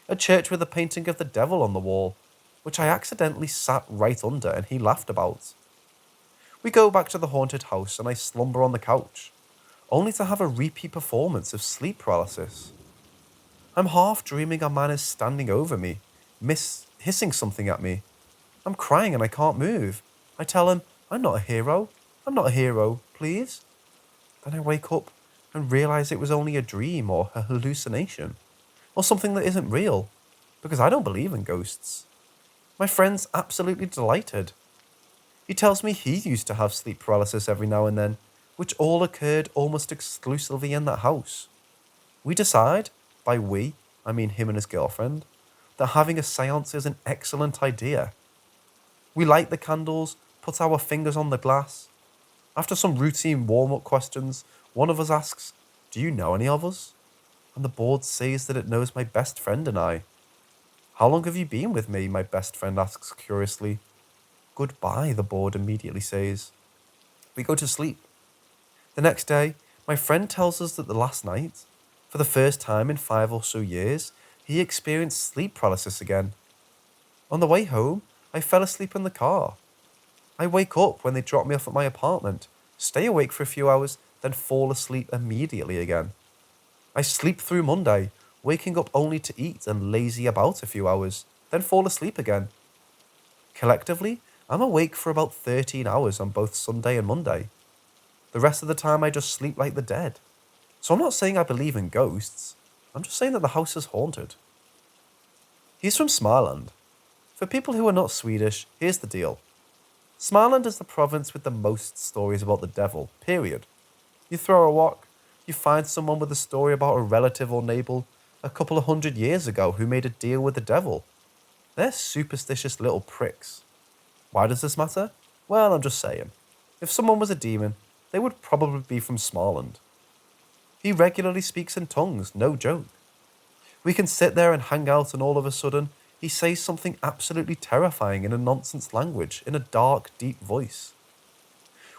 a church with a painting of the devil on the wall, which I accidentally sat right under and he laughed about. We go back to the haunted house and I slumber on the couch, only to have a repeat performance of sleep paralysis. I'm half dreaming a man is standing over me, hissing something at me. I'm crying and I can't move. I tell him, I'm not a hero. I'm not a hero, please. Then I wake up and realise it was only a dream or a hallucination, or something that isn't real, because I don't believe in ghosts. My friend's absolutely delighted. He tells me he used to have sleep paralysis every now and then, which all occurred almost exclusively in that house. We decide, by we, I mean him and his girlfriend, that having a seance is an excellent idea. We light the candles, put our fingers on the glass. After some routine warm-up questions, one of us asks, do you know any of us? And the board says that it knows my best friend and I. How long have you been with me? My best friend asks curiously. Goodbye, the board immediately says. We go to sleep. The next day, my friend tells us that the last night, for the first time in 5 or so years, he experienced sleep paralysis again. On the way home, I fell asleep in the car. I wake up when they drop me off at my apartment, stay awake for a few hours, then fall asleep immediately again. I sleep through Monday, waking up only to eat and lazy about a few hours, then fall asleep again. Collectively, I'm awake for about 13 hours on both Sunday and Monday. The rest of the time I just sleep like the dead. So I'm not saying I believe in ghosts, I'm just saying that the house is haunted. He's from Småland. For people who are not Swedish, here's the deal. Småland is the province with the most stories about the devil, period. You throw a rock, you find someone with a story about a relative or neighbour a couple of 100 years ago who made a deal with the devil. They're superstitious little pricks. Why does this matter? Well, I'm just saying. If someone was a demon, they would probably be from Småland. He regularly speaks in tongues, no joke. We can sit there and hang out and all of a sudden, he says something absolutely terrifying in a nonsense language, in a dark, deep voice.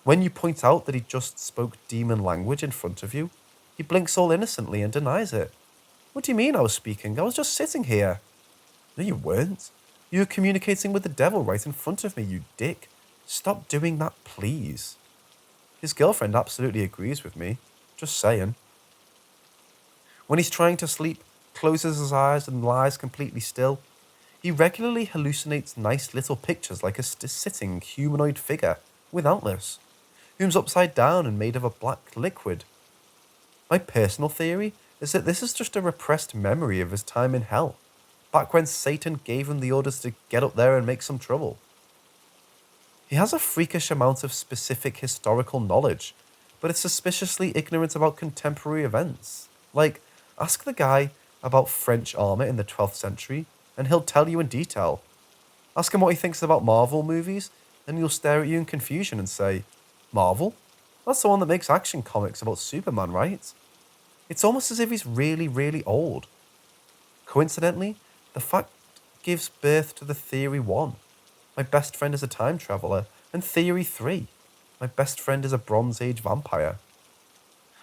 When you point out that he just spoke demon language in front of you, he blinks all innocently and denies it. What do you mean I was speaking? I was just sitting here. No, you weren't. You were communicating with the devil right in front of me, you dick. Stop doing that, please. His girlfriend absolutely agrees with me. Just saying. When he's trying to sleep, closes his eyes and lies completely still, he regularly hallucinates nice little pictures like a sitting humanoid figure with antlers, whom's upside down and made of a black liquid. My personal theory is that this is just a repressed memory of his time in hell, back when Satan gave him the orders to get up there and make some trouble. He has a freakish amount of specific historical knowledge, but is suspiciously ignorant about contemporary events. Like, ask the guy about French armour in the 12th century, and he'll tell you in detail. Ask him what he thinks about Marvel movies, and he'll stare at you in confusion and say, Marvel? That's the one that makes action comics about Superman, right? It's almost as if he's really, really old. Coincidentally, the fact gives birth to the Theory 1. My best friend is a time traveller, and Theory 3. My best friend is a Bronze Age vampire.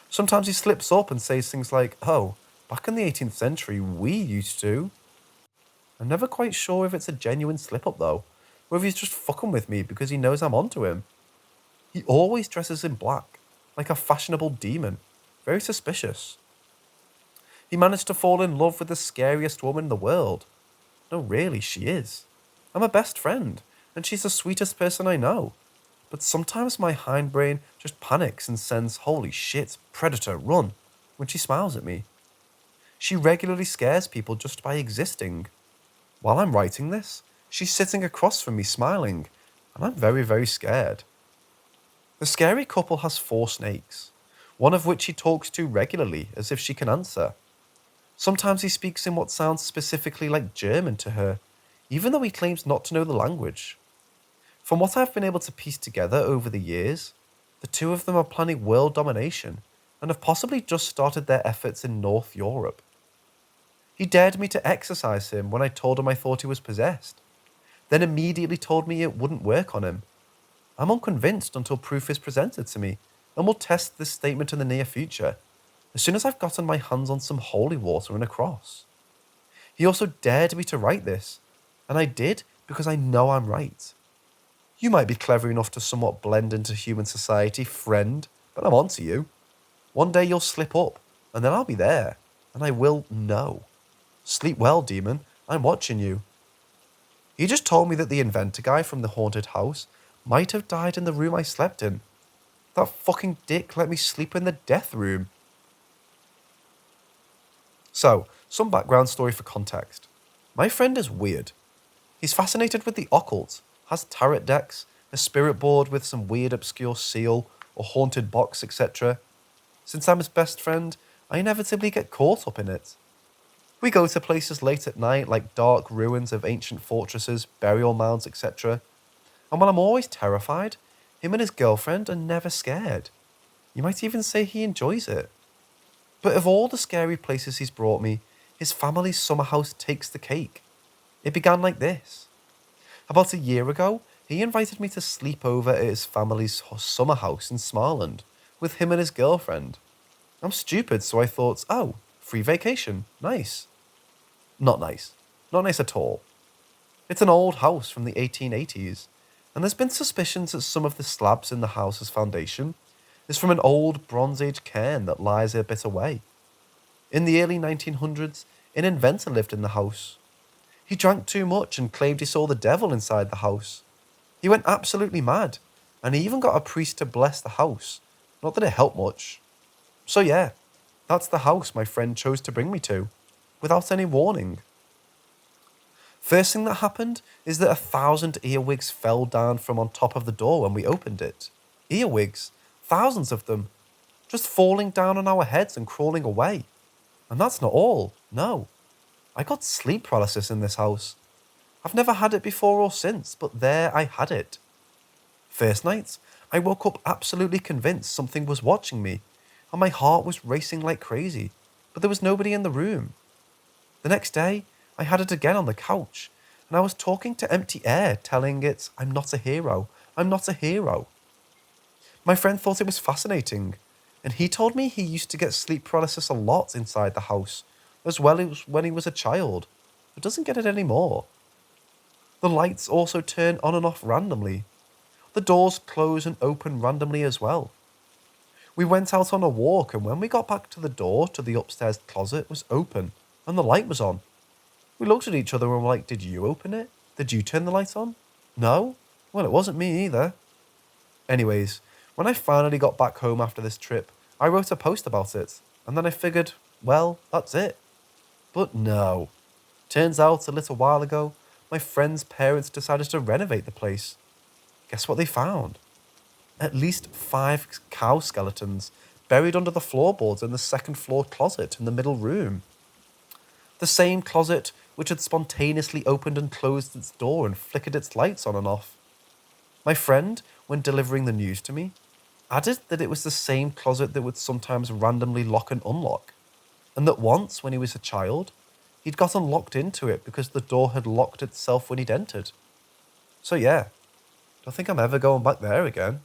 Sometimes he slips up and says things like, oh, back in the 18th century, we used to. I'm never quite sure if it's a genuine slip-up though, or if he's just fucking with me because he knows I'm onto him. He always dresses in black, like a fashionable demon. Very suspicious. He managed to fall in love with the scariest woman in the world. No, really, she is. I'm her best friend, and she's the sweetest person I know. But sometimes my hindbrain just panics and sends, holy shit, predator, run, when she smiles at me. She regularly scares people just by existing. While I'm writing this, she's sitting across from me smiling, and I'm very, very scared. The scary couple has 4 snakes, one of which he talks to regularly as if she can answer. Sometimes he speaks in what sounds specifically like German to her, even though he claims not to know the language. From what I've been able to piece together over the years, the two of them are planning world domination and have possibly just started their efforts in North Europe. He dared me to exorcise him when I told him I thought he was possessed, then immediately told me it wouldn't work on him. I'm unconvinced until proof is presented to me, and will test this statement in the near future, as soon as I've gotten my hands on some holy water and a cross. He also dared me to write this, and I did because I know I'm right. You might be clever enough to somewhat blend into human society, friend, but I'm onto you. One day you'll slip up, and then I'll be there, and I will know. Sleep well, demon, I'm watching you. He just told me that the inventor guy from the haunted house might have died in the room I slept in. That fucking dick let me sleep in the death room. So, some background story for context. My friend is weird. He's fascinated with the occult, has tarot decks, a spirit board with some weird obscure seal or haunted box, etc. Since I'm his best friend, I inevitably get caught up in it. We go to places late at night like dark ruins of ancient fortresses, burial mounds, etc. And while I'm always terrified, him and his girlfriend are never scared. You might even say he enjoys it. But of all the scary places he's brought me, his family's summer house takes the cake. It began like this. About a year ago, He invited me to sleep over at his family's summer house in Smarland with him and his girlfriend. I'm stupid, so I thought, oh, free vacation, nice. Not nice. Not nice at all. It's an old house from the 1880s, and there's been suspicions that some of the slabs in the house's foundation is from an old Bronze Age cairn that lies a bit away. In the early 1900s, an inventor lived in the house. He drank too much and claimed he saw the devil inside the house. He went absolutely mad, and he even got a priest to bless the house. Not that it helped much. So yeah, that's the house my friend chose to bring me to, without any warning. First thing that happened is that 1,000 earwigs fell down from on top of the door when we opened it. Earwigs, thousands of them, just falling down on our heads and crawling away. And that's not all, no. I got sleep paralysis in this house. I've never had it before or since, but there I had it. First night, I woke up absolutely convinced something was watching me, and my heart was racing like crazy, but there was nobody in the room. The next day, I had it again on the couch, and I was talking to empty air, telling it, I'm not a hero, I'm not a hero. My friend thought it was fascinating, and he told me he used to get sleep paralysis a lot inside the house, as well as when he was a child, but doesn't get it anymore. The lights also turn on and off randomly. The doors close and open randomly as well. We went out on a walk, and when we got back to the door to the upstairs closet was open, and the light was on. We looked at each other and were like, did you open it? Did you turn the light on? No? Well, it wasn't me either. Anyways, when I finally got back home after this trip, I wrote a post about it, and then I figured, well, that's it. But no. Turns out, a little while ago, my friend's parents decided to renovate the place. Guess what they found? At least 5 cow skeletons buried under the floorboards in the second floor closet in the middle room. The same closet which had spontaneously opened and closed its door and flickered its lights on and off. My friend, when delivering the news to me, added that it was the same closet that would sometimes randomly lock and unlock, and that once, when he was a child, he'd gotten locked into it because the door had locked itself when he'd entered. So yeah, don't think I'm ever going back there again.